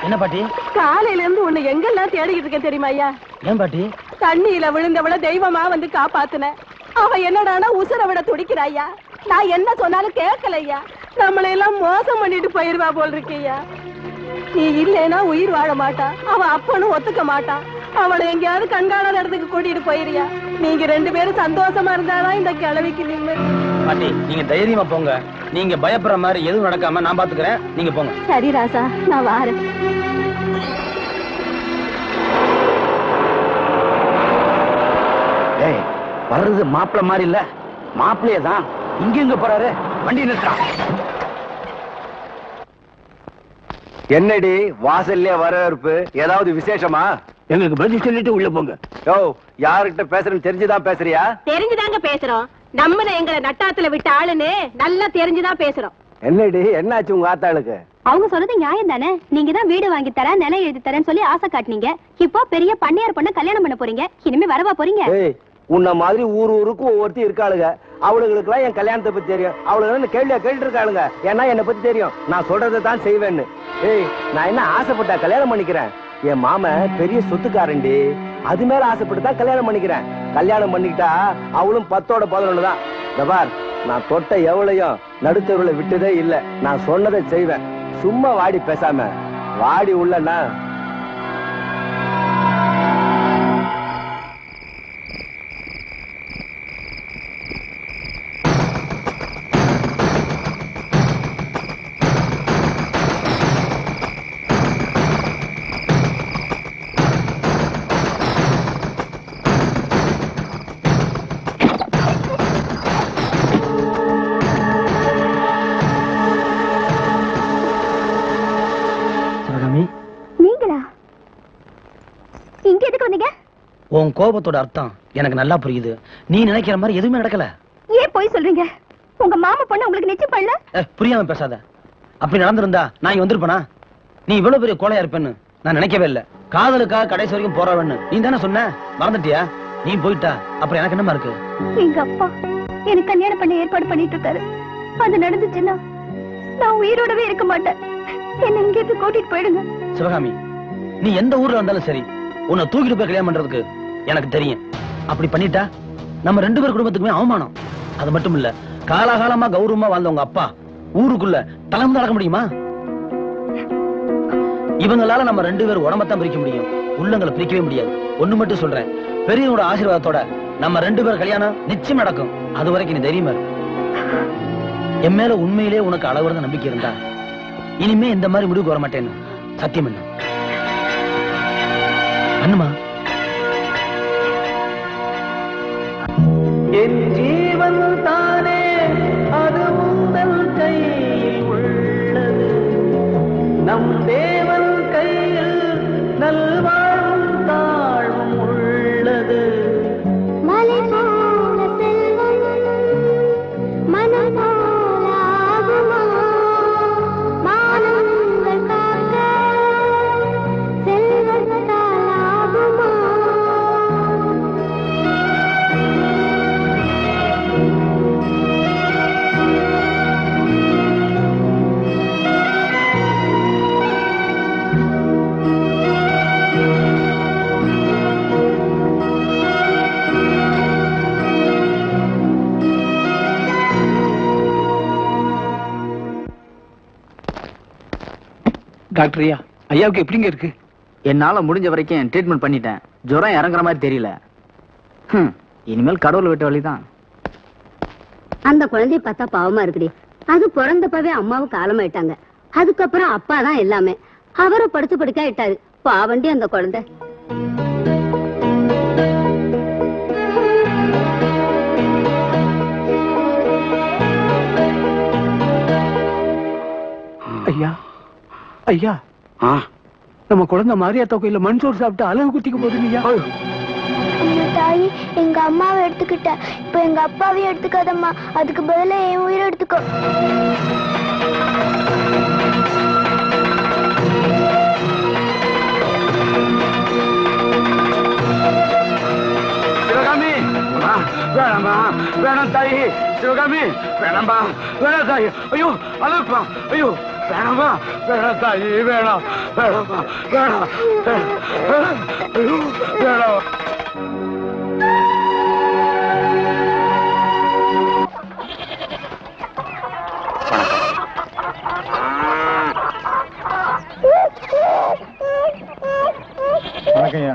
என்ன பாட்டி? காலையில இருந்து உன்னை எங்கெல்லாம் தேடிக்கிட்டு இருக்கேன் தெரியுமா ஐயா? ஏன் பாட்டி? தண்ணியில விழுந்தவள தெய்வமா வந்து காப்பாத்துன. அவ என்னடானா உசுர விட துடிக்கிறாய்யா. நான் என்ன சொன்னாலும் கேட்கலையா. நம்மளை எல்லாம் மோசம் பண்ணிட்டு போயிருவா போல் இருக்கையா. நீ இல்லைன்னா உயிர் வாழ மாட்டா. அவ அப்பனும் ஒத்துக்க மாட்டான். அவளை எங்கேயாவது கண்காணாத இடத்துக்கு கூட்டிட்டு போயிருயா. நீங்க 2 பேரும் சந்தோஷமா இருந்தாதான் இந்த கிழவிக்கு நிம்மதி. பாட்டி நீங்க தைரியமா போங்க. நீங்க பயப்படுற மாதிரி எதுவும் நடக்காம நான் பாத்துக்கிறேன். நீங்க போங்க. சரி ராசா, நான் வாரேன். வர்றது மாப்பிள்ள மாதிரி இல்ல, மாப்பிள்ளையே தான். இங்க போறாரு, வண்டி நிறுத்தான். என்னடி வாசல்லே வரவேற்பு? ஏதாவது விசேஷமா? எங்களுக்கு பதில் சொல்லிட்டு உள்ள போங்க. யோ, யாருகிட்ட பேசுறேன்னு தெரிஞ்சுதான் பேசுறியா? தெரிஞ்சுதாங்க பேசுறோம். நம்மள எங்களை நட்டாத்துல விட்ட ஆளுன்னு நல்லா தெரிஞ்சுதான் பேசுறோம். என்னடி என்னாச்சு உங்க ஆத்தாளுக்கு? அவங்க சொல்றது நியாயம் தானே. நீங்க தான் வீடு வாங்கி தரேன், நிலம் எழுதி தரேன்னு சொல்லி ஆசை காட்டினீங்க. இப்போ பெரிய பண்ணையார் பொண்ண கல்யாணம் பண்ண போறீங்க. இனிமே வரவா போறீங்க? உன்ன மாதிரி ஊருக்கும் ஒவ்வொருத்தி இருக்காளுங்க. அவளுங்களுக்கு எல்லாம் என் கல்யாணத்தை பத்தி தெரியும். அவளுக்கு கேள்வியா கேட்டு இருக்காளுங்க. ஏன்னா என்னை பத்தி தெரியும். நான் சொல்றதை தான் செய்வேன்னு. நான் என்ன ஆசைப்பட்டா கல்யாணம் பண்ணிக்கிறேன்? என் மாம பெரிய சொத்துக்காரண்டி. அது மேல ஆசைப்பட்டு தான் கல்யாணம் பண்ணிக்கிறேன். கல்யாணம் பண்ணிக்கிட்டா அவளும் 10ஓட 11 தான். பார், நான் தொட்ட எவ்வளையும் நடுத்தருளை விட்டதே இல்லை. நான் சொன்னதை செய்வேன். சும்மா வாடி பேசாம வாடி உள்ளனா. உன் கோபத்தோட அர்த்தம் எனக்கு நல்லா புரியுது. நீ நினைக்கிற மாதிரி எதுவுமே நடக்கல. ஏன் போய் சொல்றீங்க? உங்க மாமா பொண்ணு உங்களுக்கு நிச்சயம் பண்ணல? புரியாம பேசாத. அப்படி நடந்திருந்தா நான் இங்க வந்திருப்பேனா? நீ இவ்வளவு பெரிய கோழையா இருப்பேன்னு நான் நினைக்கவே இல்லை. காதலுக்காக கடைசி வரைக்கும் போறவன்னு நீ தானே சொன்ன. மறந்துட்டியா? நீ போயிட்டா அப்புறம் எனக்கு என்னமா இருக்கு? எங்க அப்பா எனக்கு கல்யாணம் பண்ண ஏற்பாடு பண்ணிட்டு இருக்காரு. அது நடந்துச்சுன்னா நான் உயிரோடவே இருக்க மாட்டேன். என்ன இங்க இருந்து கூட்டிட்டு போயிடுங்க. சிவகாமி, நீ எந்த ஊர்ல வந்தாலும் சரி, உன்னை தூக்கிட்டு போய் கல்யாணம் பண்றதுக்கு எனக்கு தெரியும். அப்படி பண்ணிட்டா நம்ம 2 பேர் குடும்பத்துக்குமே அவமானம். அது மட்டும் இல்ல, காலாகாலமா கௌரவமா வாழ்ந்த உங்க அப்பா ஊருக்குள்ள தலைமை நடக்க முடியுமா? இவங்களால நம்ம 2 பேரும் உடம்பத்தான் பிரிக்க முடியும், உள்ளங்களை பிரிக்கவே முடியாது. ஒண்ணு மட்டும் சொல்றேன், பெரியவனோட ஆசீர்வாதத்தோட நம்ம 2 பேர் கல்யாணம் நிச்சயம் நடக்கும். அது வரைக்கும் நீ தைரியமா இரு. என் மேல உண்மையிலே உனக்கு அளவுற நம்பிக்கை இருந்தா இனிமே இந்த மாதிரி முடிவுக்கு வர மாட்டேன்னு சத்தியம் என்ன? அண்ணமா, என் ஜீவன் தானே அது உங்கள் கையில் உள்ளது. நம் தேவன் கையில் நல்வாழ்வும் தாழ்வும் உள்ளது. மலை போல செல்வம் மனம் போல ஆகுமா? மானங்கள் காக்க செல்வத்தால் ஆகுமா? டாக்டர் ஐயா, ஐயாவுக்கு எப்படிங்க இருக்கு? என்னால முடிஞ்ச வரைக்கும் ட்ரீட்மெண்ட் பண்ணிட்டேன். ஜுரம் இறங்குற மாதிரி தெரியல. இனிமேல் கடவுள் விட்ட வழிதான். அந்த குழந்தைய பார்த்தா பாவமா இருக்குடி. அது பிறந்தப்பவே அம்மாவும் காலமாயிட்டாங்க. அதுக்கப்புறம் அப்பா தான் எல்லாமே. அவரை படுத்து படுக்க ஆயிட்டாரு. பாவண்டி அந்த குழந்தை. ஐயா ஐயா, நம்ம குழந்தை மாரியாத்தா கோயில மண்சோறு சாப்பிட்டு அழகு குத்திக்க போதுங்கய்யா. தாயி, எங்க அம்மாவை எடுத்துக்கிட்ட, இப்ப எங்க அப்பாவையும் எடுத்துக்காதம்மா. அதுக்கு பதிலா என் உயிரை எடுத்துக்கோ. சிவகாமி, வேணாமா, வேணாம் தாயி. சிவகாமி, வேணாம்பா, வேணாம் தாயி. ஐயோ, அழுப்பா, ஐயோ, வேணாமா? வேணாம் தாயி, வேணாம். வேணாமா? வேணாம். வேணாம். வணக்கம்யா.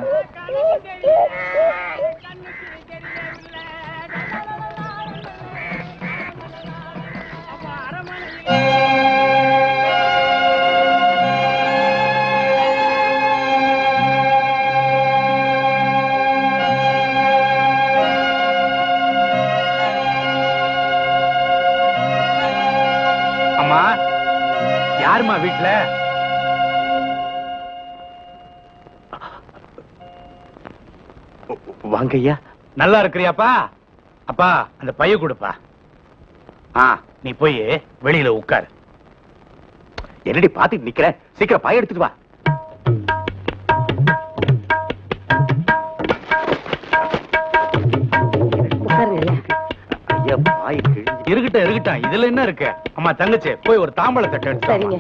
அம்மா, யாருமா வீட்டுல? வாங்க ஐயா. நல்லா இருக்கிறியாப்பா? அப்பா அந்த பைய கொடுப்பா. நீ போய் வெளியில உட்காரு. என்னடி பாத்துட்டு நிக்கிற? சீக்கிரம் பாய் எடுத்துட்டு வா. ஐயா பாய் இருக்கட்டும் இருக்கட்டும், இதுல என்ன இருக்கு? அம்மா தங்கச்சி போய் ஒரு தாம்பழ தட்டை எடுத்து சரிங்க.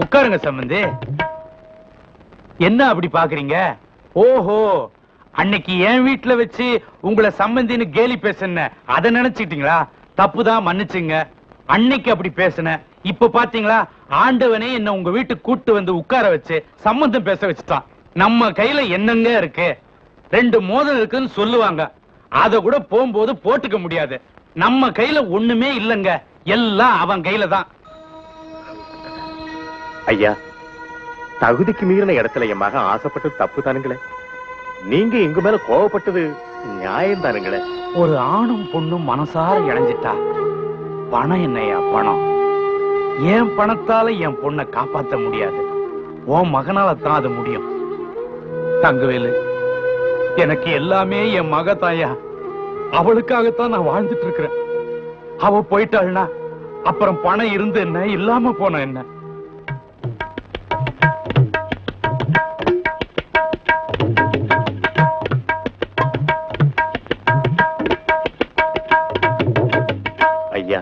உட்காருங்க சம்பந்தி. என்ன அப்படி பாக்குறீங்க? ஓஹோ, அன்னைக்கு என் வீட்டுல வச்சு உங்களை சம்பந்தின்னு கேலி பேசுன அத நினைச்சிட்டீங்களா? தப்புதான், மன்னிச்சுங்க. அன்னைக்கு அப்படி பேசுன. இப்ப பாத்தீங்களா, ஆண்டவனே என்ன உங்க வீட்டுக்கு கூட்டு வந்து உட்கார வச்சு சம்பந்தம் பேச வச்சுட்டான். நம்ம கையில என்னங்க இருக்கு? 2 மோதிரம் இருக்குன்னு சொல்லுவாங்க, அத கூட போகும்போது போட்டுக்க முடியாது. நம்ம கையில ஒண்ணுமே இல்லங்க, எல்லாம் அவன் கையில தான். ஐயா, தகுதிக்கு மீறின இடத்துல என் மகன் ஆசைப்பட்டது தப்பு தானுங்களே. நீங்க எங்க மேல கோவப்பட்டது நியாயம் தானுங்களே. ஒரு ஆணும் பொண்ணும் மனசார இணைஞ்சிட்டா பணம் என்னையா பணம்? என் பணத்தால என் பொண்ணை காப்பாத்த முடியாது, உன் மகனால தான் அது முடியும். தங்கவேலு, எனக்கு எல்லாமே என் மக தாயா. அவளுக்காகத்தான் நான் வாழ்ந்துட்டு இருக்கிறேன். அவ போயிட்டாள்னா அப்புறம் பணம் இருந்து என்ன, இல்லாம போன என்ன? ஐயா,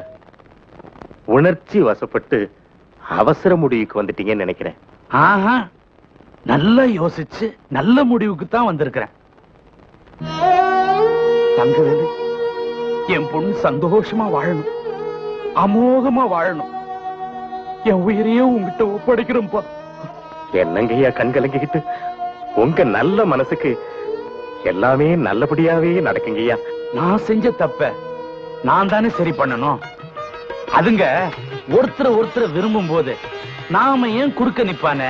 உணர்ச்சி வசப்பட்டு அவசர முடிவுக்கு வந்துட்டீங்கன்னு நினைக்கிறேன். ஆஹா, நல்லா யோசிச்சு நல்ல முடிவுக்கு தான் வந்திருக்கிறேன். தங்கவேலு, என் பொண்ணு சந்தோஷமா வாழணும், அமோகமா வாழணும். என் உயிரையும் உங்ககிட்ட ஒப்படைக்கிறோம்ப்பா. என்னங்க ஐயா கண் கலங்கிக்கிட்டு? உங்க நல்ல மனசுக்கு எல்லாமே நல்லபடியாவே நடக்குங்க ஐயா. நான் செஞ்ச தப்ப நான் தானே சரி பண்ணணும். அதுங்க ஒருத்தர் விரும்பும் போது நாம ஏன் குறுக்க நிப்பானே?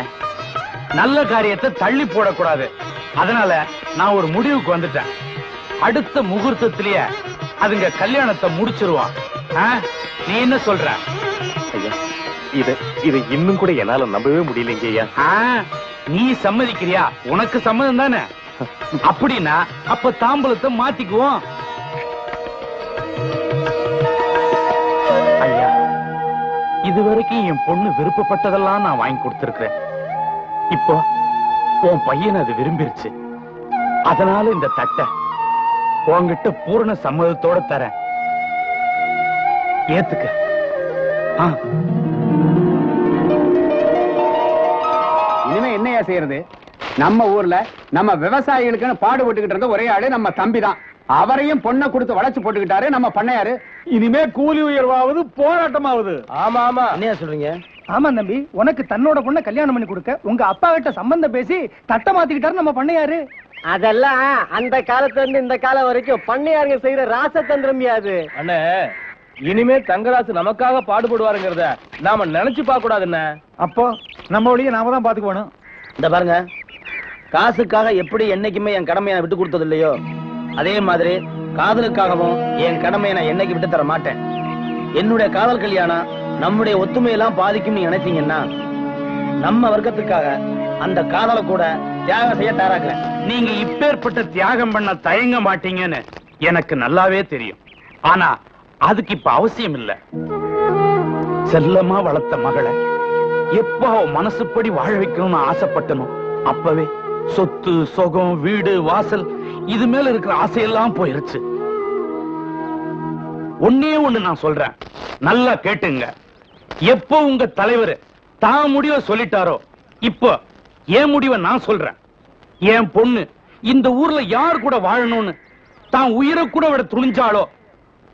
நல்ல காரியத்தை தள்ளி போடக்கூடாது. அதனால நான் ஒரு முடிவுக்கு வந்துட்டேன். அடுத்த முகூர்த்தத்திலேயே அதுங்க கல்யாணத்தை முடிச்சிருவான். நீ என்ன சொல்ற? ஐயா, இத இன்னும் கூட என்னால நம்பவே முடியலைங்க ஐயா. நீ சம்மதிக்கிறியா? உனக்கு சம்மதம் தானே? அப்படின்னா அப்ப தாம்பலத்தை மாத்திக்குவோம். ஐயா, இதுவரைக்கும் என் பொண்ணு விருப்பப்பட்டதெல்லாம் நான் வாங்கி கொடுத்திருக்கிறேன். இப்போ உன் பையன் அது விரும்பிருச்சு. அதனால இந்த தட்டை உன்கிட்ட பூரண சம்மதத்தோட தரேன். ஏத்துக்க. இனிமே என்னையா செய்யறது? நம்ம ஊர்ல நம்ம விவசாயிகளுக்குன்னு பாடுபட்டுக்கிட்டு இருந்த ஒரே ஆளு நம்ம தம்பி தான். அவரையும் பொண்ணை கொடுத்து வளைச்சு போட்டுக்கிட்டாரு நம்ம பண்ணையாரு. இனிமே கூலி உயர்வாவது போராட்டமாவது. ஆமா ஆமா. என்ன சொல்றீங்க? ஆமா தம்பி, உனக்கு தன்னோட பொண்ணை கல்யாணம் பண்ணி கொடுக்க உங்க அப்பா கிட்ட சம்பந்தம் பேசி தட்டை மாத்திக்கிட்டாரு நம்ம பண்ணையாரு. அதெல்லாம் அந்த காலத்துல இருந்து இந்த காலம் வரைக்கும் பண்ணையாருங்க செய்யற ராசதந்திரமியா அது. அண்ணே, இனிமே தங்கராசு நமக்காக பாடுபடுவாருங்கிறத நாம நினைச்சு பார்க்க கூடாதுண்ணே. அப்போ நம்ம வழியை நாம தான் பாத்துக்குவோம். இந்த பாருங்க, காசுக்காக எப்படி என்னைக்குமே என் கடமையை நான் விட்டு கொடுத்தது இல்லையோ, அதே மாதிரி காதலுக்காகவும் என் கடமையை நான் என்னைக்கு விட்டு தர மாட்டேன். என்னுடைய காதல் கல்யாணம் நம்முடைய ஒத்துமையெல்லாம் பாதிக்கும் நினைச்சீங்கன்னா நம்ம வர்க்கத்துக்காக அந்த காதலை கூட தியாகம் செய்ய தயாராக்குறேன். நீங்க இப்பேற்பட்ட தியாகம் பண்ண தயங்க மாட்டீங்கன்னு எனக்கு நல்லாவே தெரியும். ஆனா அதுக்கு இப்ப அவசியம் இல்ல. செல்லமா வளர்த்த மகளை எப்ப அவ மனசுப்படி வாழ வைக்கணும்னு ஆசைப்பட்டனும் அப்பவே சொத்து சொகம் வீடு வாசல் இது மேல இருக்கிற ஆசையெல்லாம் போயிருச்சு. ஒன்னே ஒண்ணு நான் சொல்றேன், நல்லா கேட்டுங்க. எப்போ உங்க தலைவர் தான் முடிவை சொல்லிட்டாரோ இப்போ என் முடிவை நான் சொல்றேன். என் பொண்ணு இந்த ஊர்ல யார் கூட வாழணும்னு தான் உயிரை கூட விட துணிஞ்சாலோ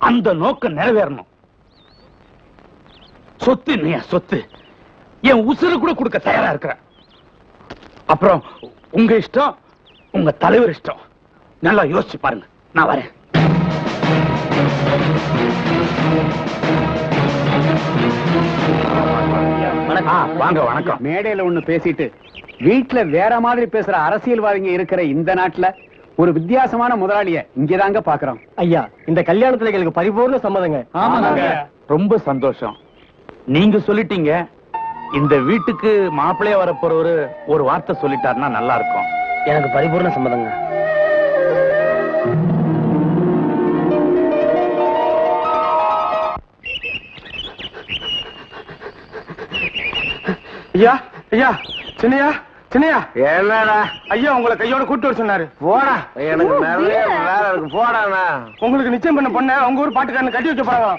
அந்த நோக்கம் நிறைவேறணும். சொத்து இல்லையா சொத்து, என் உசுறு கூட கொடுக்க தயாரா இருக்கிறேன். அப்புறம் உங்க இஷ்டம், உங்க தலைவர் இஷ்டம். நல்லா யோசிச்சு பாருங்க. நான் வரேன். வாங்க. வணக்கம். மேடையில ஒண்ணு பேசிட்டு வீட்டுல வேற மாதிரி பேசுற அரசியல்வாதிங்க இருக்கிற இந்த நாட்டுல ஒரு வித்தியாசமான முதலாளிய இங்கதாங்க பாக்குறோம். ஐயா, இந்த கல்யாணத்துல எங்களுக்கு பரிபூர்ண சம்மதங்க. ஆமாங்க. ரொம்ப சந்தோஷம். நீங்க சொல்லிட்டீங்க. இந்த வீட்டுக்கு மாப்பிள்ளைய வரப்போறவரு ஒரு வார்த்தை சொல்லிட்டாருன்னா நல்லா இருக்கும். எனக்கு பரிபூர்ண சம்மதங்க. ஐயா ஐயா, சின்னையா சின்னையா, என்னடா ஐயா உங்களை கையோட கூட்டு வர சொன்னாரு. போடா, எனக்கு நிறைய வேலை இருக்கு. போடா, உங்களுக்கு நிச்சயம் பண்ண பொண்ண உங்க ஊர் பாட்டுக்காரன் கட்டி வச்ச போறாங்க.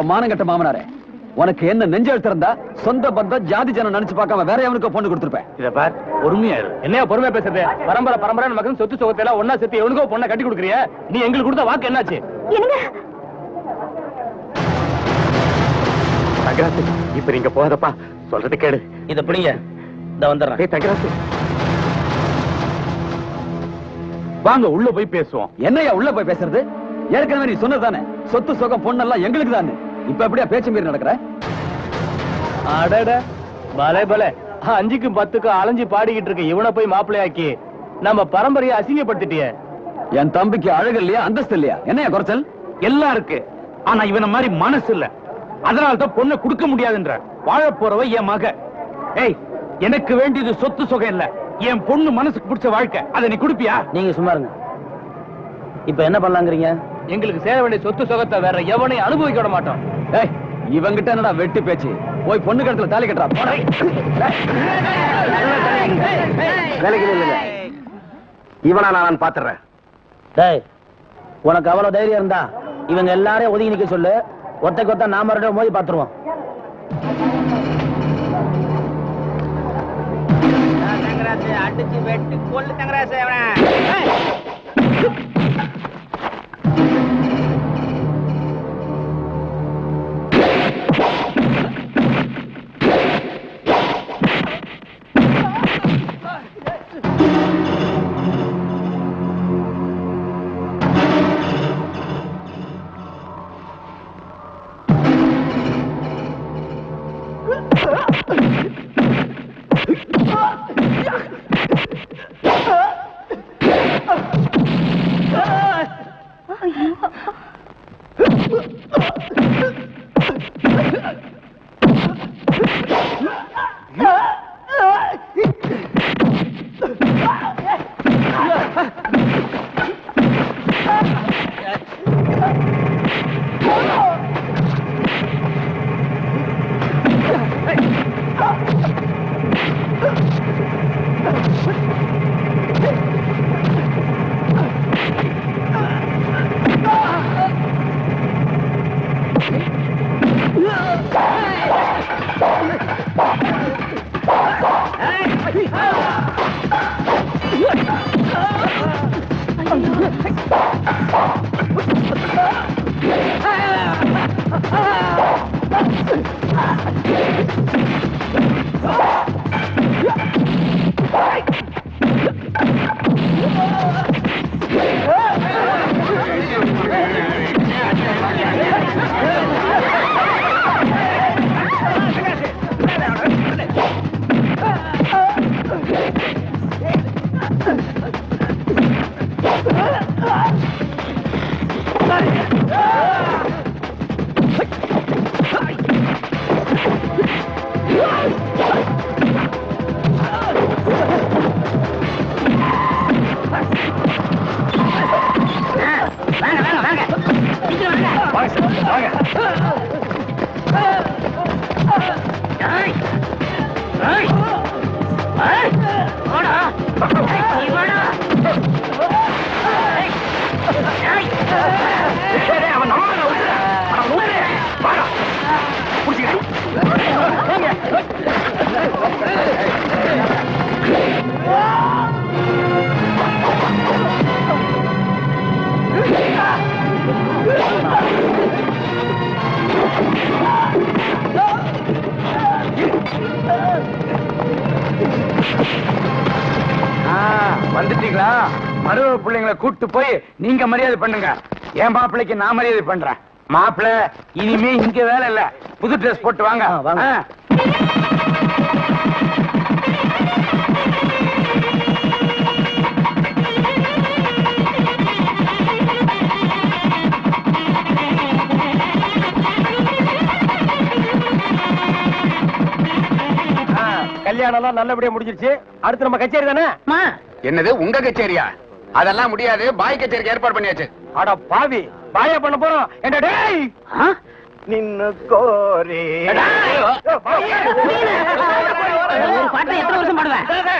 மானங்கட்ட மாமனாரே, உனக்கு என்ன நெஞ்செழுத்து இருந்தா சொந்த பந்தம் ஜாதி ஜனம் நினைச்சு பார்க்காம வேற எவனுக்கு பொண்ணு கொடுத்துருப்பேன். இத பார், பொறுமையா இரு. என்னையா பொறுமையா பேசுறது? பரம்பரை பரம்பரை நமக்கு சொத்து சொகத்தை எல்லாம் ஒன்னா சேர்த்து எவனுக்கோ பொண்ணை கட்டி கொடுக்குறிய? நீ எங்களுக்கு கொடுத்த வாக்கு என்னாச்சு? தங்கராசு, இப்ப நீங்க போகாதப்பா, சொல்றது கேடு. இத பிடிங்க, இந்த வந்துடுறேன். தங்கராசு, வாங்க உள்ள போய் பேசுவோம். என்னையா உள்ள போய் பேசுறது? ஏற்கனவே நீ சொன்னதானே சொத்து சொகம் பொண்ணெல்லாம் எங்களுக்கு தானே. இப்ப எப்படியா பேச்சு மீறி நடக்கிற? அடட, பலே பலே, 5க்கும் 10க்கும் அலைஞ்சு பாடிக்கிட்டு இருக்க இவனை போய் மாப்பிள்ளையாக்கி நம்ம பரம்பரையை அசிங்கப்படுத்திட்டிய. என் தம்பிக்கு அழகு இல்லையா, அந்தஸ்து இல்லையா? என்னையா குறைச்சல்? எல்லாம் இருக்கு, ஆனா இவன மாதிரி மனசு இல்ல. அதனால்தான் பொண்ணை கொடுக்க முடியாதுன்ற. வாழ போறவ என் மக. ஏய், எனக்கு வேண்டியது சொத்து சொகம் இல்ல, என் பொண்ணு மனசுக்கு பிடிச்ச வாழ்க்கை. அதை நீ குடுப்பியா? நீங்க சும்மா இருங்க. இப்ப என்ன பண்ணலாங்கிறீங்க? எங்களுக்கு சேர வேண்டிய சொத்து சொகத்தை வேற எவனையும் அனுபவிக்க விட மாட்டோம். ஏய், இவங்கிட்ட என்னடா வெட்டி பேச்சு? போய் பொண்ணு கழுத்துல தாலி கட்டுறா. இவனா நான் பாத்துறேன். டேய், உனக்கு அவ்வளவு தைரியம் இருந்தா இவங்க எல்லாரையும் ஒதுங்கி நிக்க சொல்லு. ஒத்தைக்கு ஒத்த நாம ரெண்டு மோதி பாத்துருவோம். அடிச்சு வெட்டி கொல்லு தங்கராசு. வந்துட்டீங்களா? மருவ பிள்ளைங்களை கூட்டு போய் நீங்க மரியாதை பண்ணுங்க. என் மாப்பிள்ளைக்கு நான் மரியாதை பண்றேன். மாப்பிள்ளை இனிமே இங்க வேலை இல்ல, புது ட்ரெஸ் போட்டு வாங்க. கல்யாணம் எல்லாம் நல்லபடியா முடிஞ்சிருச்சு. அடுத்து நம்ம கச்சேரி தானே? என்னது உங்க கச்சேரியா? அதெல்லாம் முடியாது. பாய் கச்சேரிக்கு ஏற்பாடு பண்ணியாச்சு. அட பாவி, பாயா பண்ண போறோம். என்ன டேய் நின்னு கோரி ஒரு பாட்டை எத்தனை வருஷம் பாடுவேன்?